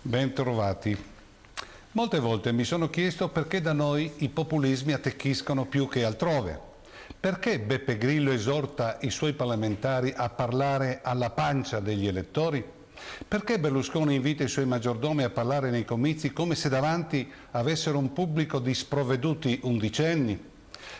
Ben trovati. Molte volte mi sono chiesto perché da noi i populismi attecchiscono più che altrove. Perché Beppe Grillo esorta i suoi parlamentari a parlare alla pancia degli elettori? Perché Berlusconi invita i suoi maggiordomi a parlare nei comizi come se davanti avessero un pubblico di sprovveduti undicenni?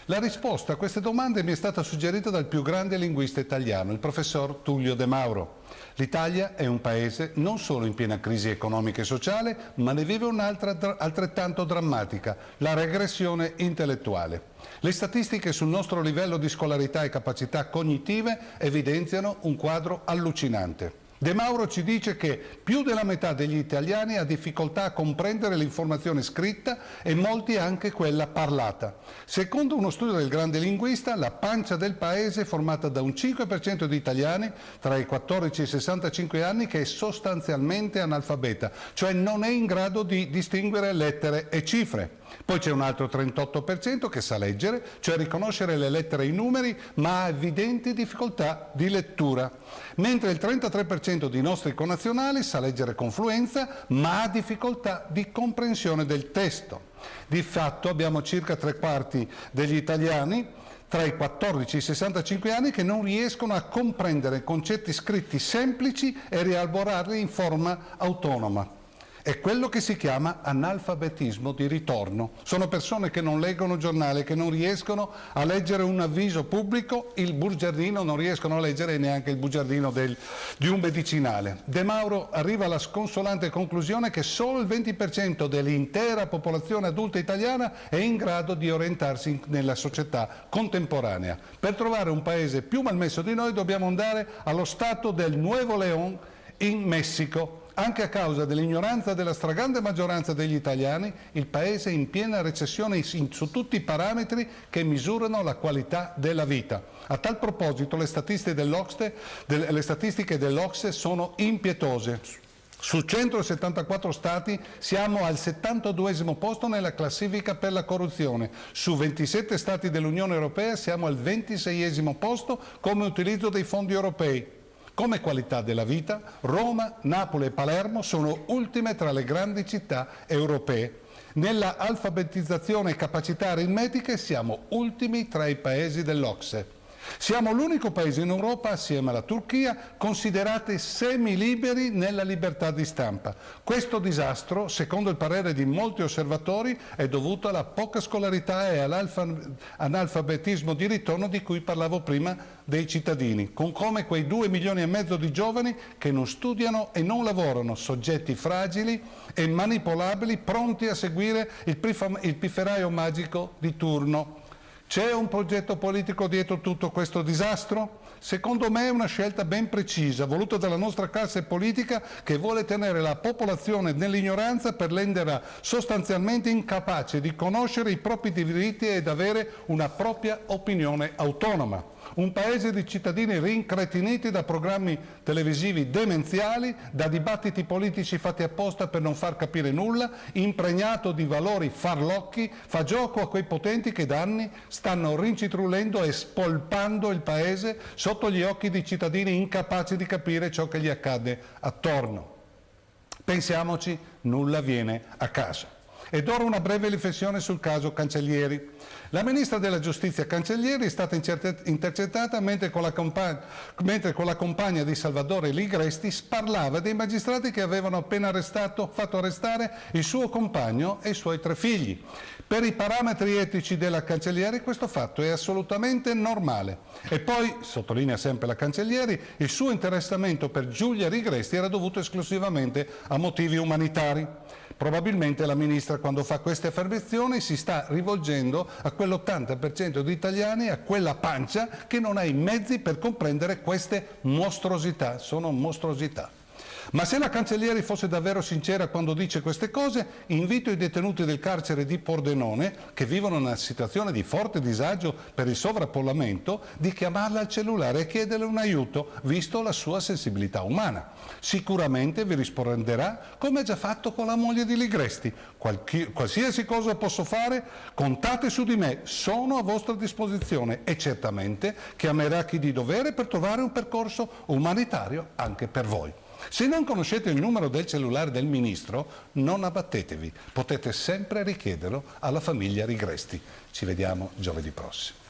La risposta a queste domande mi è stata suggerita dal più grande linguista italiano, il professor Tullio De Mauro. L'Italia è un paese non solo in piena crisi economica e sociale, ma ne vive un'altra altrettanto drammatica, la regressione intellettuale. Le statistiche sul nostro livello di scolarità e capacità cognitive evidenziano un quadro allucinante. De Mauro ci dice che più della metà degli italiani ha difficoltà a comprendere l'informazione scritta e molti anche quella parlata. Secondo uno studio del grande linguista, la pancia del paese è formata da un 5% di italiani tra i 14 e i 65 anni che è sostanzialmente analfabeta, cioè non è in grado di distinguere lettere e cifre. Poi c'è un altro 38% che sa leggere, cioè riconoscere le lettere e i numeri, ma ha evidenti difficoltà di lettura. Mentre il 33% di nostri connazionali sa leggere con fluenza, ma ha difficoltà di comprensione del testo. Di fatto abbiamo circa 3/4 degli italiani tra i 14 e i 65 anni che non riescono a comprendere concetti scritti semplici e rielaborarli in forma autonoma. È quello che si chiama analfabetismo di ritorno. Sono persone che non leggono giornale, che non riescono a leggere un avviso pubblico, il bugiardino non riescono a leggere neanche il bugiardino di un medicinale. De Mauro arriva alla sconsolante conclusione che solo il 20% dell'intera popolazione adulta italiana è in grado di orientarsi nella società contemporanea. Per trovare un paese più malmesso di noi dobbiamo andare allo stato del Nuevo León in Messico. Anche a causa dell'ignoranza della stragrande maggioranza degli italiani, il Paese è in piena recessione su tutti i parametri che misurano la qualità della vita. A tal proposito le statistiche dell'OCSE sono impietose. Su 174 stati siamo al 72esimo posto nella classifica per la corruzione. Su 27 stati dell'Unione Europea siamo al 26esimo posto come utilizzo dei fondi europei. Come qualità della vita, Roma, Napoli e Palermo sono ultime tra le grandi città europee. Nella alfabetizzazione e capacità aritmetiche siamo ultimi tra i paesi dell'OCSE. Siamo l'unico paese in Europa, assieme alla Turchia, considerati semiliberi nella libertà di stampa. Questo disastro, secondo il parere di molti osservatori, è dovuto alla poca scolarità e all'analfabetismo di ritorno di cui parlavo prima dei cittadini, con come quei 2,5 milioni di giovani che non studiano e non lavorano, soggetti fragili e manipolabili, pronti a seguire il pifferaio magico di turno. C'è un progetto politico dietro tutto questo disastro? Secondo me è una scelta ben precisa, voluta dalla nostra classe politica che vuole tenere la popolazione nell'ignoranza per renderla sostanzialmente incapace di conoscere i propri diritti ed avere una propria opinione autonoma. Un paese di cittadini rincretiniti da programmi televisivi demenziali, da dibattiti politici fatti apposta per non far capire nulla, impregnato di valori farlocchi, fa gioco a quei potenti che da anni stanno rincitrulendo e spolpando il paese sotto gli occhi di cittadini incapaci di capire ciò che gli accade attorno. Pensiamoci, nulla viene a caso. Ed ora una breve riflessione sul caso Cancellieri. La ministra della Giustizia Cancellieri è stata intercettata mentre con la compagna di Salvador Ligresti parlava dei magistrati che avevano appena fatto arrestare il suo compagno e i suoi 3 figli. Per i parametri etici della Cancellieri questo fatto è assolutamente normale. E poi, sottolinea sempre la Cancellieri, il suo interessamento per Giulia Ligresti era dovuto esclusivamente a motivi umanitari. Probabilmente la ministra, quando fa queste affermazioni, si sta rivolgendo a quell'80% di italiani, a quella pancia che non ha i mezzi per comprendere queste mostruosità. Sono mostruosità. Ma se la Cancellieri fosse davvero sincera quando dice queste cose, invito i detenuti del carcere di Pordenone, che vivono una situazione di forte disagio per il sovraffollamento, di chiamarla al cellulare e chiederle un aiuto, visto la sua sensibilità umana. Sicuramente vi risponderà come ha già fatto con la moglie di Ligresti. Qualsiasi cosa posso fare, contate su di me, sono a vostra disposizione e certamente chiamerà chi di dovere per trovare un percorso umanitario anche per voi. Se non conoscete il numero del cellulare del Ministro, non abbattetevi, potete sempre richiederlo alla famiglia Rigresti. Ci vediamo giovedì prossimo.